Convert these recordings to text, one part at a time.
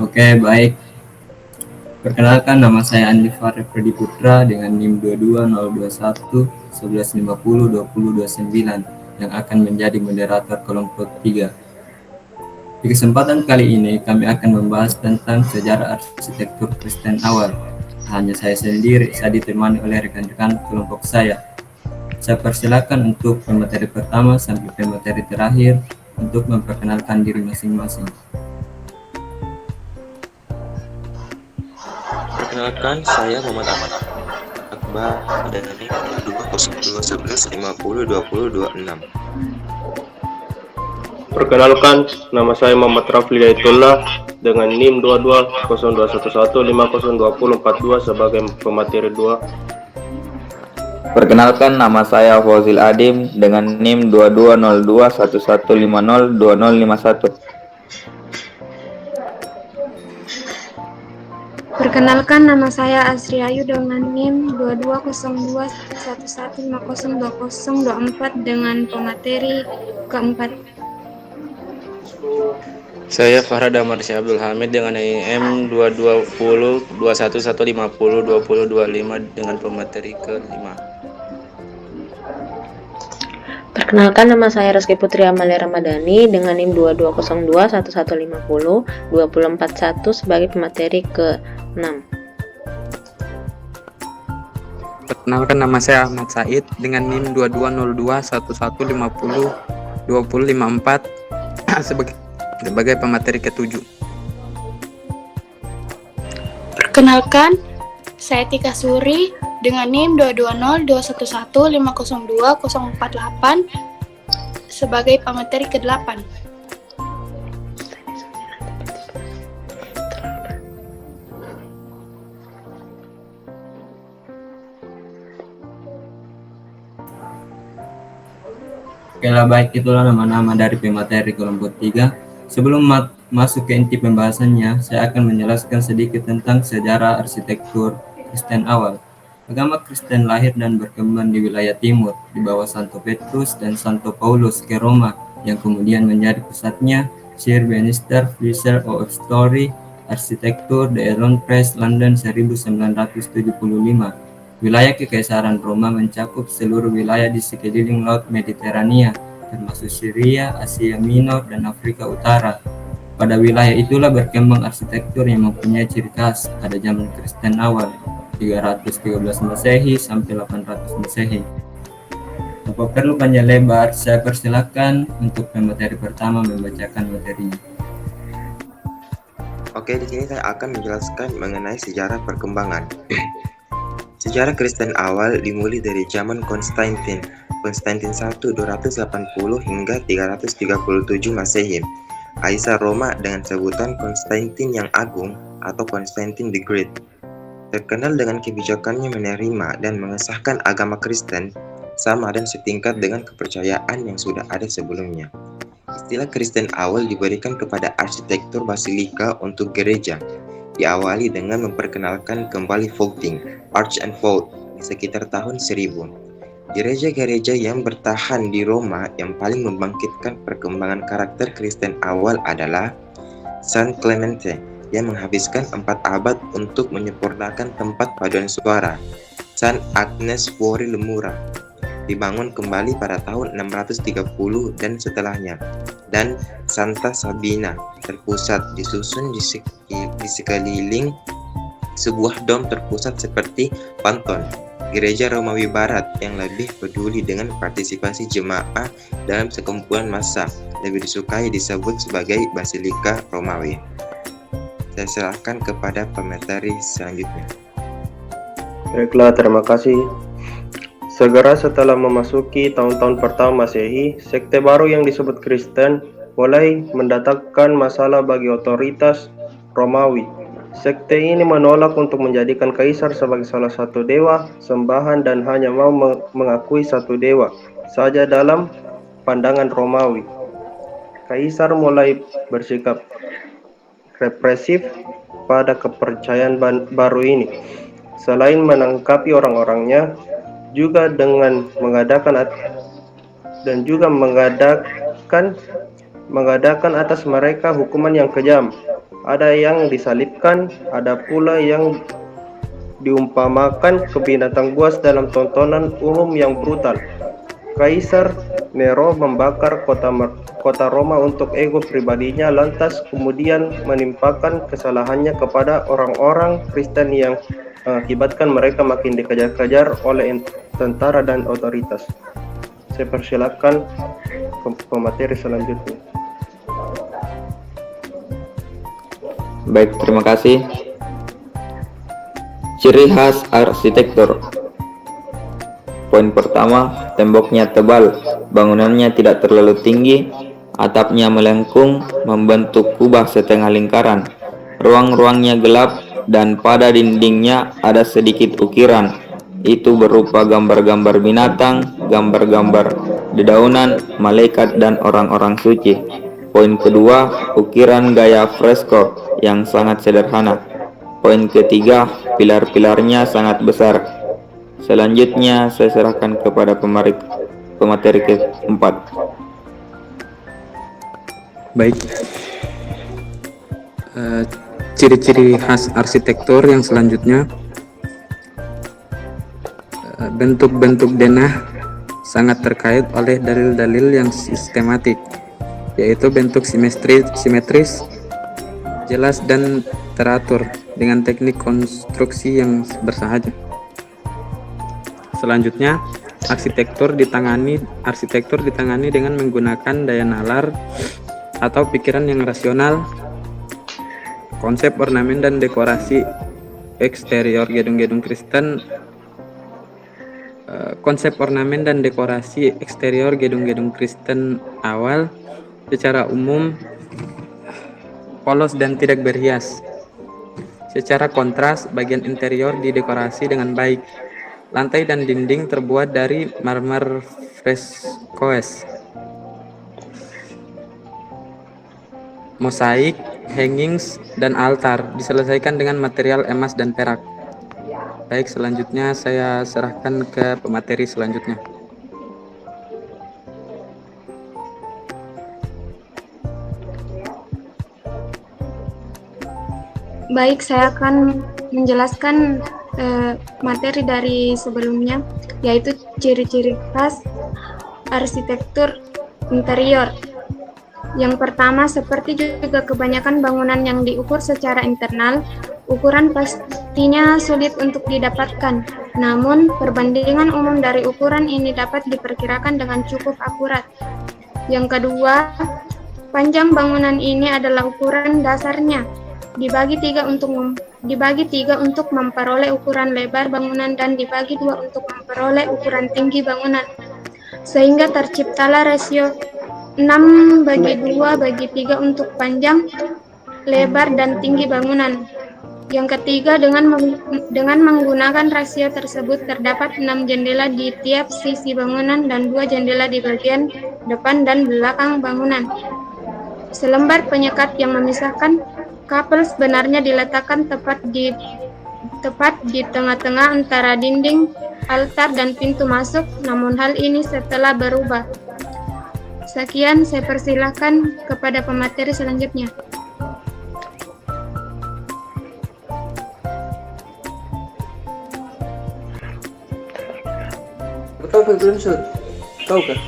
Oke, baik. Perkenalkan, nama saya Andi Farifredi Putra dengan NIM 22021 1150 2029 yang akan menjadi moderator kelompok 3. Di kesempatan kali ini kami akan membahas tentang sejarah arsitektur Kristen awal. Hanya saya sendiri, saya ditemani oleh rekan-rekan kelompok saya. Saya persilakan untuk pemateri pertama sampai pemateri terakhir untuk memperkenalkan diri masing-masing. Perkenalkan, saya Muhammad Akbar dari 20211502026. Perkenalkan, nama saya Muhammad Rafli Daitullah dengan NIM 220211502042 sebagai pemateri 2. Perkenalkan, nama saya Fauzil Adim dengan NIM 220211502051. Perkenalkan, nama saya Asri Ayu dengan NIM 220211502024 dengan pemateri keempat. Saya Farhad Amarsyah Abdul Hamid dengan NIM 220211502025 dengan pemateri kelima. Perkenalkan, nama saya Rizky Putri Amalia Ramadhani dengan NIM 220211502041 sebagai pemateri ke-6. Perkenalkan, nama saya Ahmad Said dengan NIM 220111502054 sebagai pemateri ke-7. Perkenalkan, saya Tika Suri dengan NIM 220211502048 sebagai pemateri ke-8. Oke lah, baik, itulah nama-nama dari pemateri kelompok 3. Sebelum masuk ke inti pembahasannya, saya akan menjelaskan sedikit tentang sejarah arsitektur Kristen awal. Agama Kristen lahir dan berkembang di wilayah timur, di bawah Santo Petrus dan Santo Paulus ke Roma, yang kemudian menjadi pusatnya Sir Bannister Fisher of Story, Arsitektur The Elon Press, London 1975. Wilayah Kekaisaran Roma mencakup seluruh wilayah di sekeliling Laut Mediterania, termasuk Syria, Asia Minor, dan Afrika Utara. Pada wilayah itulah berkembang arsitektur yang mempunyai ciri khas pada zaman Kristen awal, 313 Masehi sampai 800 Masehi. Tanpa perlu panjang lebar, saya persilakan untuk pemateri pertama membacakan materinya. Oke, di sini saya akan menjelaskan mengenai sejarah perkembangan. Sejarah Kristen awal dimulai dari zaman Konstantin I 280 hingga 337 Masehi. Kaisar Roma dengan sebutan Konstantin yang Agung atau Konstantin the Great terkenal dengan kebijakannya menerima dan mengesahkan agama Kristen sama dan setingkat dengan kepercayaan yang sudah ada sebelumnya. Istilah Kristen awal diberikan kepada arsitektur basilika untuk gereja, diawali dengan memperkenalkan kembali vaulting, arch and vault di sekitar tahun 1000. Gereja-gereja yang bertahan di Roma yang paling membangkitkan perkembangan karakter Kristen awal adalah San Clemente yang menghabiskan 4 abad untuk menyempurnakan tempat paduan suara, San Agnes Fuori Lemura dibangun kembali pada tahun 630 dan setelahnya, dan Santa Sabina terpusat disusun di sekeliling sebuah dom terpusat seperti Panton. Gereja Romawi Barat yang lebih peduli dengan partisipasi jemaah dalam sekumpulan massa lebih disukai disebut sebagai Basilika Romawi. Saya serahkan kepada pemateri selanjutnya. Baiklah, terima kasih. Segera setelah memasuki tahun-tahun pertama Masehi, sekte baru yang disebut Kristen mulai mendatangkan masalah bagi otoritas Romawi. Sekte ini menolak untuk menjadikan kaisar sebagai salah satu dewa sembahan dan hanya mau mengakui satu dewa saja dalam pandangan Romawi. Kaisar mulai bersikap represif pada kepercayaan baru ini. Selain menangkapi orang-orangnya, juga dengan mengadakan atas mereka hukuman yang kejam. Ada yang disalibkan, ada pula yang diumpamakan ke binatang buas dalam tontonan umum yang brutal. Kaisar Nero membakar kota Roma untuk ego pribadinya, lantas kemudian menimpakan kesalahannya kepada orang-orang Kristen yang mengakibatkan mereka makin dikejar-kejar oleh tentara dan otoritas. Saya persilakan ke pemateri selanjutnya. Baik, terima kasih. Ciri khas arsitektur. Poin pertama, temboknya tebal, bangunannya tidak terlalu tinggi, atapnya melengkung, membentuk kubah setengah lingkaran. Ruang-ruangnya gelap, dan pada dindingnya ada sedikit ukiran. Itu berupa gambar-gambar binatang, gambar-gambar dedaunan, malaikat, dan orang-orang suci. Poin kedua, ukiran gaya fresko yang sangat sederhana. Poin ketiga, pilar-pilarnya sangat besar. Selanjutnya saya serahkan kepada pemateri keempat. Baik. Ciri-ciri khas arsitektur yang selanjutnya, bentuk-bentuk denah sangat terkait oleh dalil-dalil yang sistematik, yaitu bentuk simetris, jelas dan teratur dengan teknik konstruksi yang bersahaja. Selanjutnya, arsitektur ditangani dengan menggunakan daya nalar atau pikiran yang rasional. Konsep ornamen dan dekorasi eksterior gedung-gedung Kristen awal secara umum polos dan tidak berhias. Secara kontras, bagian interior didekorasi dengan baik. Lantai dan dinding terbuat dari marmer freskoes, mosaik, hangings, dan altar diselesaikan dengan material emas dan perak. Baik, selanjutnya saya serahkan ke pemateri selanjutnya. Baik, saya akan menjelaskan materi dari sebelumnya, yaitu ciri-ciri khas arsitektur interior. Yang pertama, seperti juga kebanyakan bangunan yang diukur secara internal, ukuran pastinya sulit untuk didapatkan. Namun, perbandingan umum dari ukuran ini dapat diperkirakan dengan cukup akurat. Yang kedua, panjang bangunan ini adalah ukuran dasarnya. Dibagi tiga untuk memperoleh ukuran lebar bangunan dan dibagi 2 untuk memperoleh ukuran tinggi bangunan. Sehingga terciptalah rasio 6:2/3 untuk panjang, lebar, dan tinggi bangunan. Yang ketiga, dengan menggunakan rasio tersebut terdapat 6 jendela di tiap sisi bangunan dan 2 jendela di bagian depan dan belakang bangunan. Selembar penyekat yang memisahkan kapel sebenarnya diletakkan tepat di tengah-tengah antara dinding, altar, dan pintu masuk, namun hal ini setelah berubah. Sekian, saya persilahkan kepada pemateri selanjutnya. Tahu kah?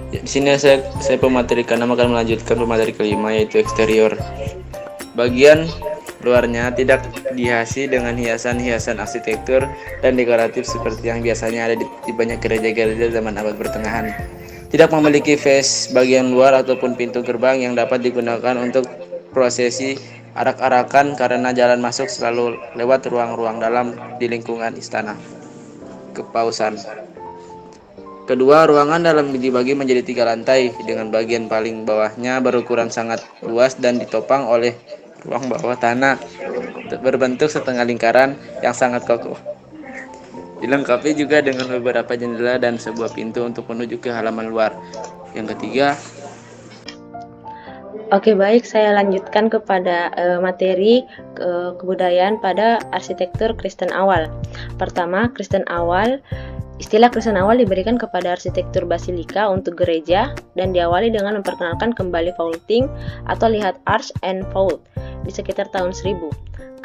Ya, di sini saya pemateri ke-6 akan melanjutkan pemateri kelima, yaitu eksterior. Bagian luarnya tidak dihiasi dengan hiasan-hiasan arsitektur dan dekoratif seperti yang biasanya ada di banyak gereja-gereja zaman abad pertengahan. Tidak memiliki face bagian luar ataupun pintu gerbang yang dapat digunakan untuk prosesi arak-arakan karena jalan masuk selalu lewat ruang-ruang dalam di lingkungan istana kepausan. Kedua, ruangan dalam dibagi menjadi 3 lantai dengan bagian paling bawahnya berukuran sangat luas dan ditopang oleh ruang bawah tanah berbentuk setengah lingkaran yang sangat kokoh. Dilengkapi juga dengan beberapa jendela dan sebuah pintu untuk menuju ke halaman luar. Yang ketiga, Oke, baik, saya lanjutkan kepada materi kebudayaan pada arsitektur Kristen awal. Pertama, Kristen awal Istilah Kristen awal diberikan kepada arsitektur basilika untuk gereja dan diawali dengan memperkenalkan kembali vaulting atau lihat arch and vault di sekitar tahun 1000.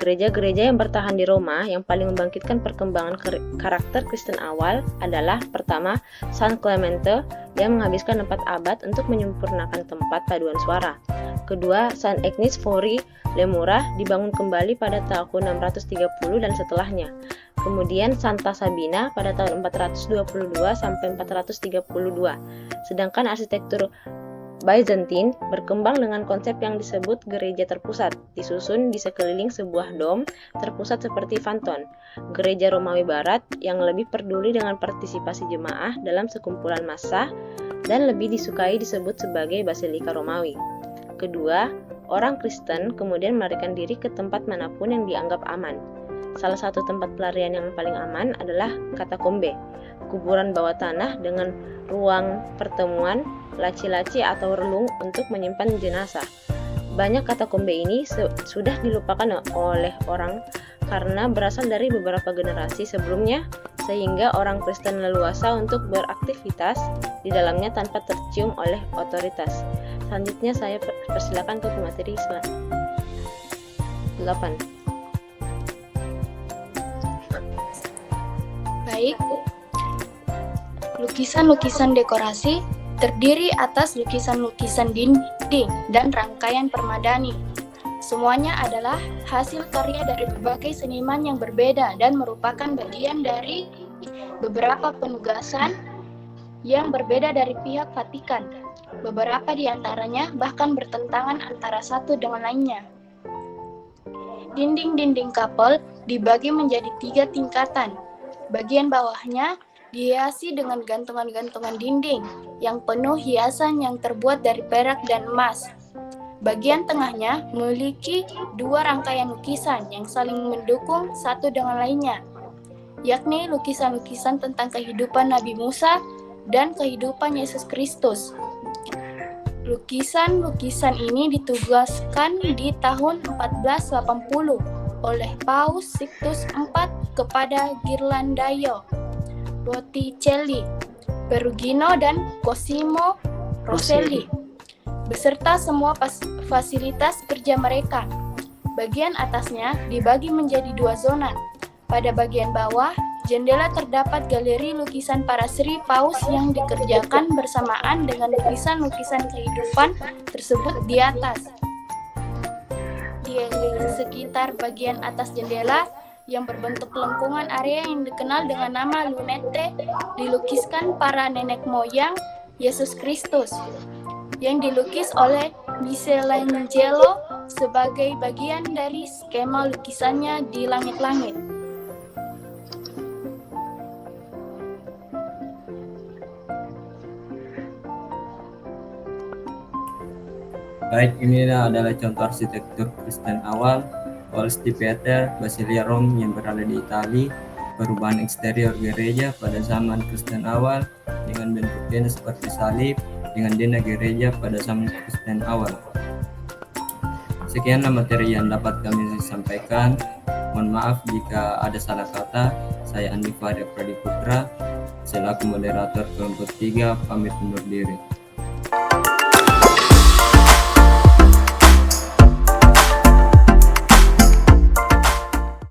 Gereja-gereja yang bertahan di Roma yang paling membangkitkan perkembangan karakter Kristen awal adalah pertama, San Clemente yang menghabiskan 4 abad untuk menyempurnakan tempat paduan suara. Kedua, San Ignace Fori Le Mura dibangun kembali pada tahun 630 dan setelahnya. Kemudian Santa Sabina pada tahun 422 sampai 432. Sedangkan arsitektur Byzantine berkembang dengan konsep yang disebut gereja terpusat, disusun di sekeliling sebuah dom terpusat seperti Pantheon. Gereja Romawi Barat yang lebih peduli dengan partisipasi jemaah dalam sekumpulan massa dan lebih disukai disebut sebagai Basilika Romawi. Kedua, orang Kristen kemudian melarikan diri ke tempat manapun yang dianggap aman. Salah satu tempat pelarian yang paling aman adalah katakombe, kuburan bawah tanah dengan ruang pertemuan, laci-laci atau relung untuk menyimpan jenazah. Banyak katakombe ini sudah dilupakan oleh orang karena berasal dari beberapa generasi sebelumnya, sehingga orang Kristen leluasa untuk beraktivitas di dalamnya tanpa tercium oleh otoritas. Selanjutnya saya persilakan ke materi 8. Baik, lukisan-lukisan dekorasi terdiri atas lukisan-lukisan dinding dan rangkaian permadani. Semuanya adalah hasil karya dari berbagai seniman yang berbeda dan merupakan bagian dari beberapa penugasan yang berbeda dari pihak Vatikan. Beberapa di antaranya bahkan bertentangan antara satu dengan lainnya. Dinding-dinding kapel dibagi menjadi 3 tingkatan. Bagian bawahnya dihiasi dengan gantungan-gantungan dinding yang penuh hiasan yang terbuat dari perak dan emas. Bagian tengahnya memiliki 2 rangkaian lukisan yang saling mendukung satu dengan lainnya, yakni lukisan-lukisan tentang kehidupan Nabi Musa dan kehidupan Yesus Kristus. Lukisan-lukisan ini ditugaskan di tahun 1480 oleh Paus Sixtus IV kepada Ghirlandaio, Botticelli, Perugino, dan Cosimo Rosselli, beserta semua fasilitas kerja mereka. Bagian atasnya dibagi menjadi 2 zona. Pada bagian bawah, jendela terdapat galeri lukisan para Sri Paus yang dikerjakan bersamaan dengan lukisan-lukisan kehidupan tersebut di atas. Di sekitar bagian atas jendela yang berbentuk lengkungan area yang dikenal dengan nama lunette dilukiskan para nenek moyang Yesus Kristus yang dilukis oleh Michelangelo sebagai bagian dari skema lukisannya di langit-langit. Baik, ini adalah contoh arsitektur Kristen awal, St. Peter, Basilia Rom yang berada di Italia, perubahan eksterior gereja pada zaman Kristen awal dengan bentuknya seperti salib, dengan dena gereja pada zaman Kristen awal. Sekianlah materi yang dapat kami sampaikan. Mohon maaf jika ada salah kata. Saya Andi Farid Pradiputra, selaku moderator kelompok 3, pamit undur diri.